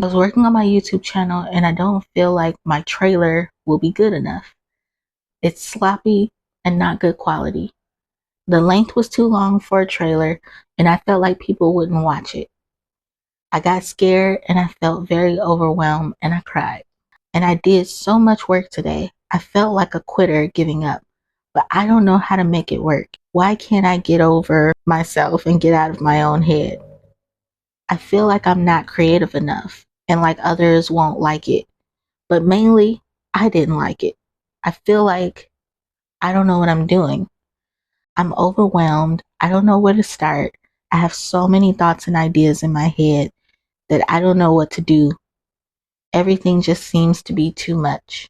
I was working on my YouTube channel and I don't feel like my trailer will be good enough. It's sloppy and not good quality. The length was too long for a trailer and I felt like people wouldn't watch it. I got scared and I felt very overwhelmed and I cried. And I did so much work today. I felt like a quitter giving up, but I don't know how to make it work. Why can't I get over myself and get out of my own head? I feel like I'm not creative enough and like others won't like it. But mainly, I didn't like it. I feel like I don't know what I'm doing. I'm overwhelmed. I don't know where to start. I have so many thoughts and ideas in my head that I don't know what to do. Everything just seems to be too much.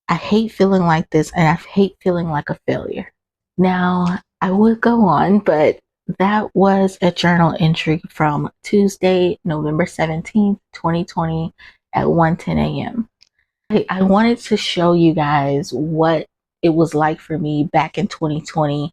I hate feeling like this and I hate feeling like a failure. Now, I would go on, but that was a journal entry from Tuesday, November 17th, 2020 at 1:10 a.m. I wanted to show you guys what it was like for me back in 2020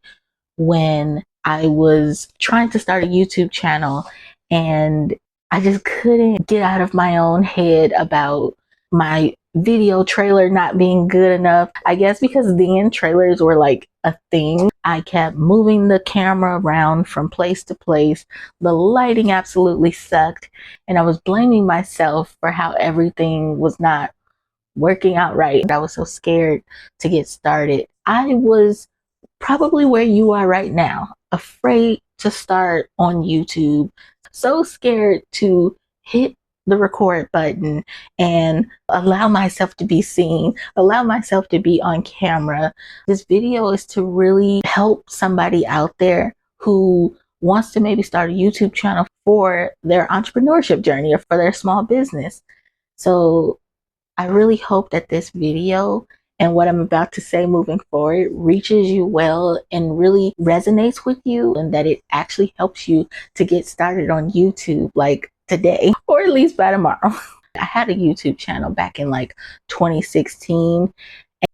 when I was trying to start a YouTube channel and I just couldn't get out of my own head about my video trailer not being good enough. I guess because then trailers were like a thing. I kept moving the camera around from place to place. The lighting absolutely sucked and I was blaming myself for how everything was not working out right. I was so scared to get started. I was probably where you are right now, afraid to start on YouTube, so scared to hit the record button and allow myself to be seen, allow myself to be on camera. This video is to really help somebody out there who wants to maybe start a YouTube channel for their entrepreneurship journey or for their small business. So I really hope that this video and what I'm about to say moving forward reaches you well and really resonates with you, and that it actually helps you to get started on YouTube like today, or at least by tomorrow. I had a YouTube channel back in like 2016. And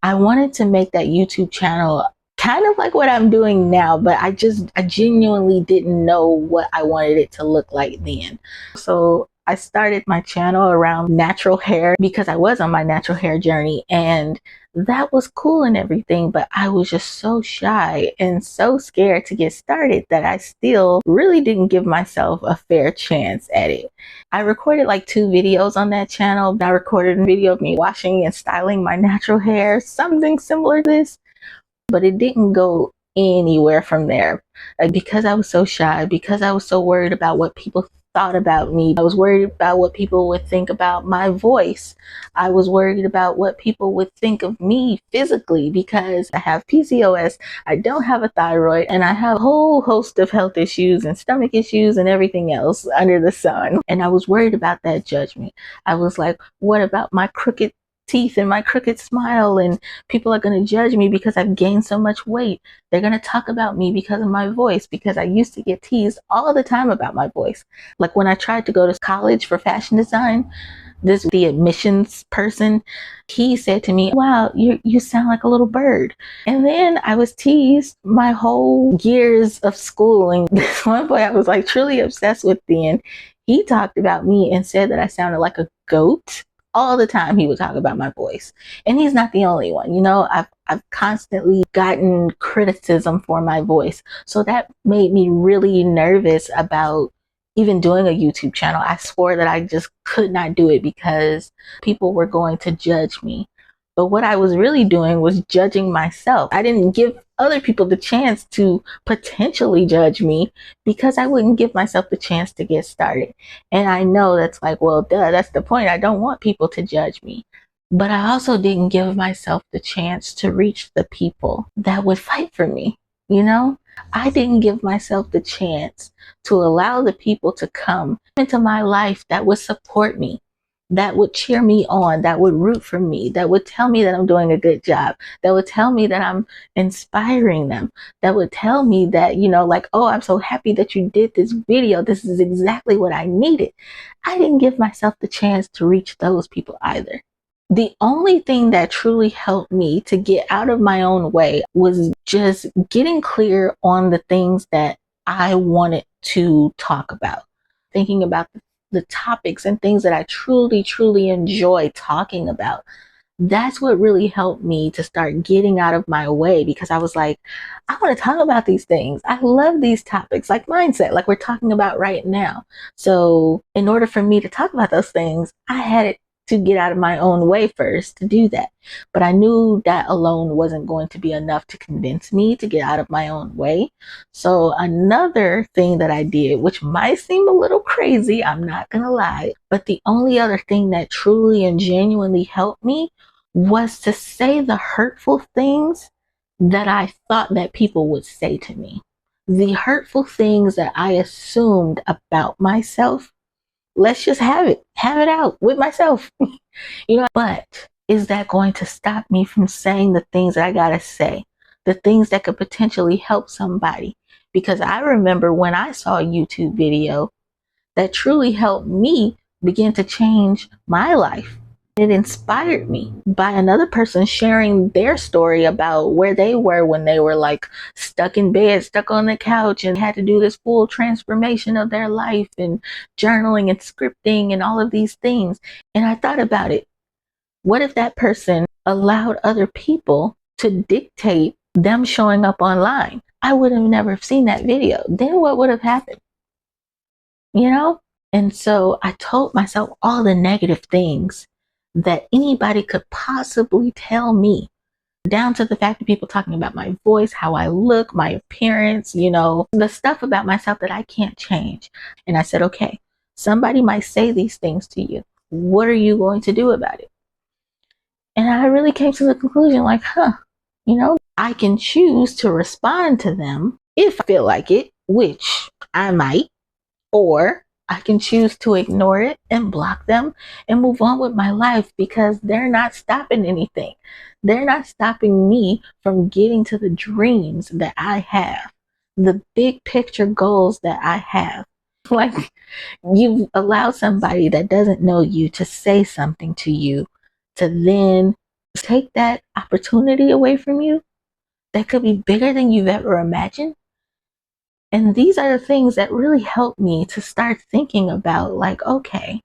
I wanted to make that YouTube channel kind of like what I'm doing now, but I genuinely didn't know what I wanted it to look like then. So I started my channel around natural hair because I was on my natural hair journey, and that was cool and everything, but I was just so shy and so scared to get started that I still really didn't give myself a fair chance at it. I recorded like 2 videos on that channel. I recorded a video of me washing and styling my natural hair, something similar to this, but it didn't go anywhere from there. Because I was so shy, because I was so worried about what people thought about me. I was worried about what people would think about my voice. I was worried about what people would think of me physically because I have PCOS, I don't have a thyroid, and I have a whole host of health issues and stomach issues and everything else under the sun. And I was worried about that judgment. I was like, what about my crooked teeth and my crooked smile, and people are going to judge me because I've gained so much weight. They're going to talk about me because of my voice, because I used to get teased all the time about my voice. Like when I tried to go to college for fashion design, the admissions person, he said to me, wow, you sound like a little bird. And then I was teased my whole years of schooling. This one boy I was like truly obsessed with then, he talked about me and said that I sounded like a goat. All the time he would talk about my voice. And he's not the only one. You know, I've constantly gotten criticism for my voice. So that made me really nervous about even doing a YouTube channel. I swore that I just could not do it because people were going to judge me. But what I was really doing was judging myself. I didn't give other people the chance to potentially judge me because I wouldn't give myself the chance to get started. And I know that's like, well, duh, that's the point. I don't want people to judge me. But I also didn't give myself the chance to reach the people that would fight for me. You know, I didn't give myself the chance to allow the people to come into my life that would support me, that would cheer me on, that would root for me, that would tell me that I'm doing a good job, that would tell me that I'm inspiring them, that would tell me that, you know, like, oh, I'm so happy that you did this video. This is exactly what I needed. I didn't give myself the chance to reach those people either. The only thing that truly helped me to get out of my own way was just getting clear on the things that I wanted to talk about. Thinking about the topics and things that I truly, truly enjoy talking about. That's what really helped me to start getting out of my way, because I was like, I want to talk about these things. I love these topics, like mindset, like we're talking about right now. So in order for me to talk about those things, I had to get out of my own way first to do that. But I knew that alone wasn't going to be enough to convince me to get out of my own way. So another thing that I did, which might seem a little crazy, I'm not going to lie, but the only other thing that truly and genuinely helped me was to say the hurtful things that I thought that people would say to me. The hurtful things that I assumed about myself. Let's just have it out with myself. But is that going to stop me from saying the things that I gotta say? The things that could potentially help somebody? Because I remember when I saw a YouTube video that truly helped me begin to change my life. It inspired me by another person sharing their story about where they were when they were like stuck in bed, stuck on the couch, and had to do this full transformation of their life and journaling and scripting and all of these things. And I thought about it. What if that person allowed other people to dictate them showing up online? I would have never seen that video. Then what would have happened? And so I told myself all the negative things that anybody could possibly tell me, down to the fact of people talking about my voice, how I look, my appearance, the stuff about myself that I can't change. And I said, okay, somebody might say these things to you. What are you going to do about it? And I really came to the conclusion like, I can choose to respond to them if I feel like it, which I might, or I can choose to ignore it and block them and move on with my life, because they're not stopping anything. They're not stopping me from getting to the dreams that I have, the big picture goals that I have. Like, you allow somebody that doesn't know you to say something to you, to then take that opportunity away from you that could be bigger than you've ever imagined. And these are the things that really help me to start thinking about, like, okay,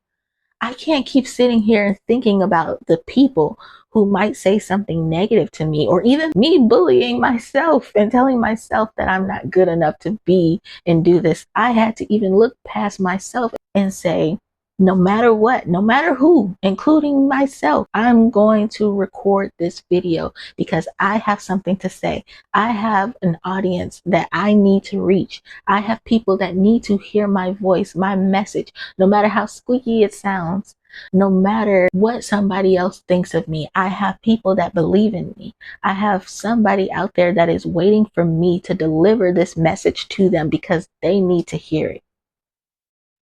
I can't keep sitting here and thinking about the people who might say something negative to me, or even me bullying myself and telling myself that I'm not good enough to be and do this. I had to even look past myself and say, no matter what, no matter who, including myself, I'm going to record this video because I have something to say. I have an audience that I need to reach. I have people that need to hear my voice, my message, no matter how squeaky it sounds, no matter what somebody else thinks of me. I have people that believe in me. I have somebody out there that is waiting for me to deliver this message to them because they need to hear it.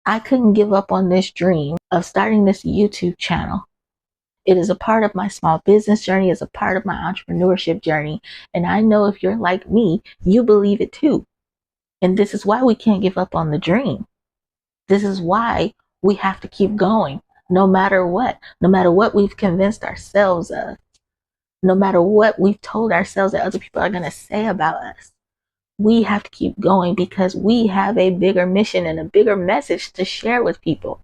I couldn't give up on this dream of starting this YouTube channel. It is a part of my small business journey. It's a part of my entrepreneurship journey. And I know if you're like me, you believe it too. And this is why we can't give up on the dream. This is why we have to keep going, no matter what we've convinced ourselves of, no matter what we've told ourselves that other people are going to say about us. We have to keep going because we have a bigger mission and a bigger message to share with people.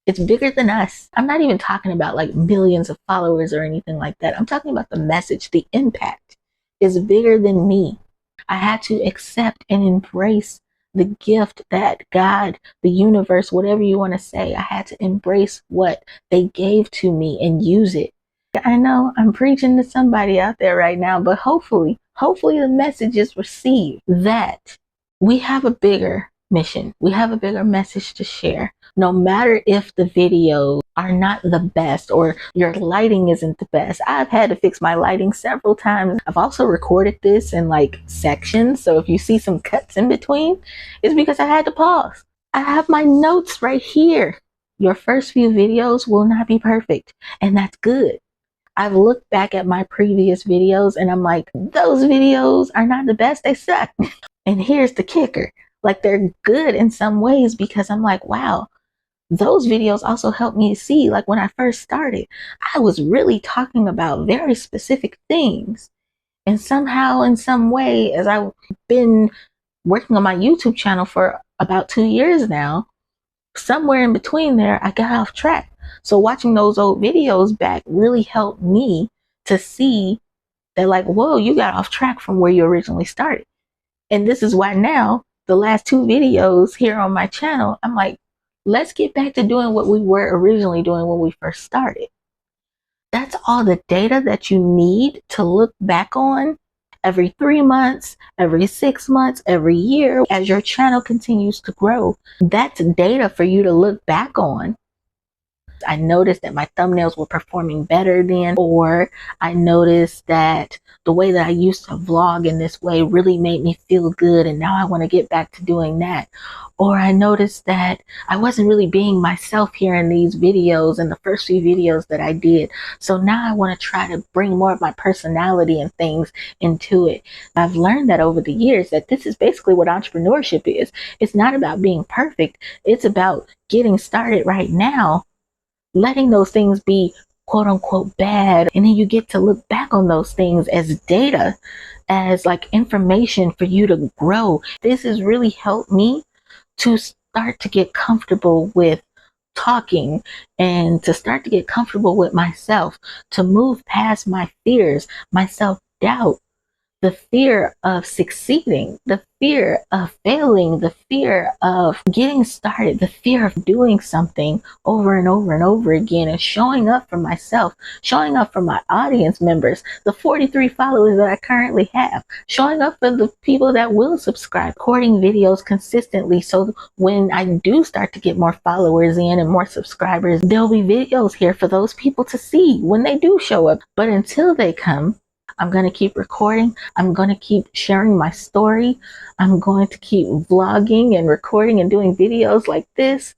It's bigger than us. I'm not even talking about like millions of followers or anything like that. I'm talking about the message, the impact is bigger than me. I had to accept and embrace the gift that God, the universe, whatever you want to say, I had to embrace what they gave to me and use it. I know I'm preaching to somebody out there right now, but hopefully the message is received that we have a bigger mission. We have a bigger message to share. No matter if the videos are not the best or your lighting isn't the best. I've had to fix my lighting several times. I've also recorded this in like sections. So if you see some cuts in between, it's because I had to pause. I have my notes right here. Your first few videos will not be perfect, and that's good. I've looked back at my previous videos and I'm like, those videos are not the best, they suck. And here's the kicker. Like, they're good in some ways because I'm like, wow, those videos also helped me see, like when I first started, I was really talking about very specific things. And somehow, in some way, as I've been working on my YouTube channel for about 2 years now, somewhere in between there, I got off track. So watching those old videos back really helped me to see that, like, whoa, you got off track from where you originally started. And this is why now, the last 2 videos here on my channel, I'm like, let's get back to doing what we were originally doing when we first started. That's all the data that you need to look back on every 3 months, every 6 months, every year, as your channel continues to grow. That's data for you to look back on. I noticed that my thumbnails were performing better then, or I noticed that the way that I used to vlog in this way really made me feel good, and now I want to get back to doing that. Or I noticed that I wasn't really being myself here in these videos, in the first few videos that I did. So now I want to try to bring more of my personality and things into it. I've learned that over the years that this is basically what entrepreneurship is. It's not about being perfect. It's about getting started right now, letting those things be quote unquote bad, and then you get to look back on those things as data, as like information for you to grow. This has really helped me to start to get comfortable with talking and to start to get comfortable with myself, to move past my fears, my self-doubt, the fear of succeeding, the fear of failing, the fear of getting started, the fear of doing something over and over and over again, and showing up for myself, showing up for my audience members, the 43 followers that I currently have, showing up for the people that will subscribe, recording videos consistently. So when I do start to get more followers in and more subscribers, there'll be videos here for those people to see when they do show up. But until they come, I'm going to keep recording. I'm going to keep sharing my story. I'm going to keep vlogging and recording and doing videos like this.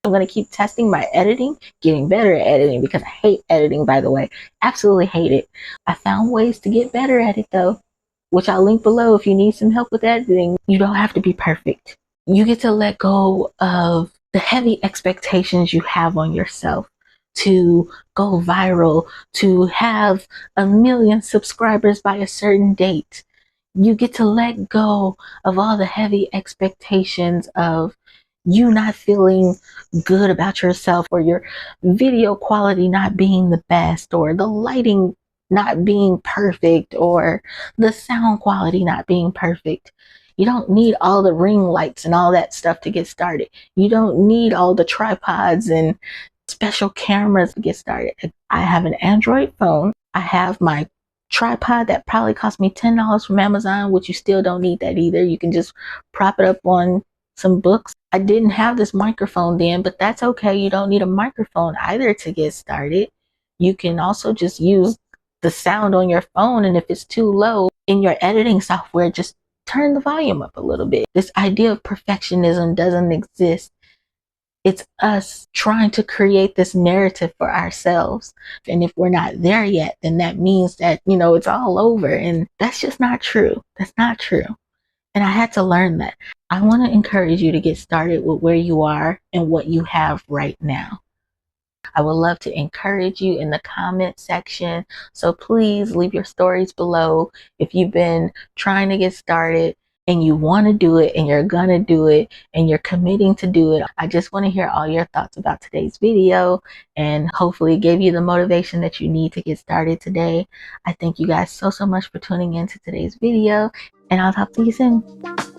I'm going to keep testing my editing, getting better at editing, because I hate editing, by the way. Absolutely hate it. I found ways to get better at it though, which I'll link below if you need some help with editing. You don't have to be perfect. You get to let go of the heavy expectations you have on yourself to go viral, to have 1 million subscribers by a certain date. You get to let go of all the heavy expectations of you not feeling good about yourself, or your video quality not being the best, or the lighting not being perfect, or the sound quality not being perfect. You don't need all the ring lights and all that stuff to get started. You don't need all the tripods and special cameras to get started. I have an Android phone. I have my tripod that probably cost me $10 from Amazon, which you still don't need that either. You can just prop it up on some books. I didn't have this microphone then, but that's okay. You don't need a microphone either to get started. You can also just use the sound on your phone, and if it's too low in your editing software, just turn the volume up a little bit. This idea of perfectionism doesn't exist. It's us trying to create this narrative for ourselves. And if we're not there yet, then that means that, it's all over. And that's just not true. That's not true. And I had to learn that. I want to encourage you to get started with where you are and what you have right now. I would love to encourage you in the comment section. So please leave your stories below. If you've been trying to get started and you want to do it, and you're gonna do it, and you're committing to do it, I just want to hear all your thoughts about today's video, and hopefully it gave you the motivation that you need to get started today. I thank you guys so much for tuning in to today's video, and I'll talk to you soon.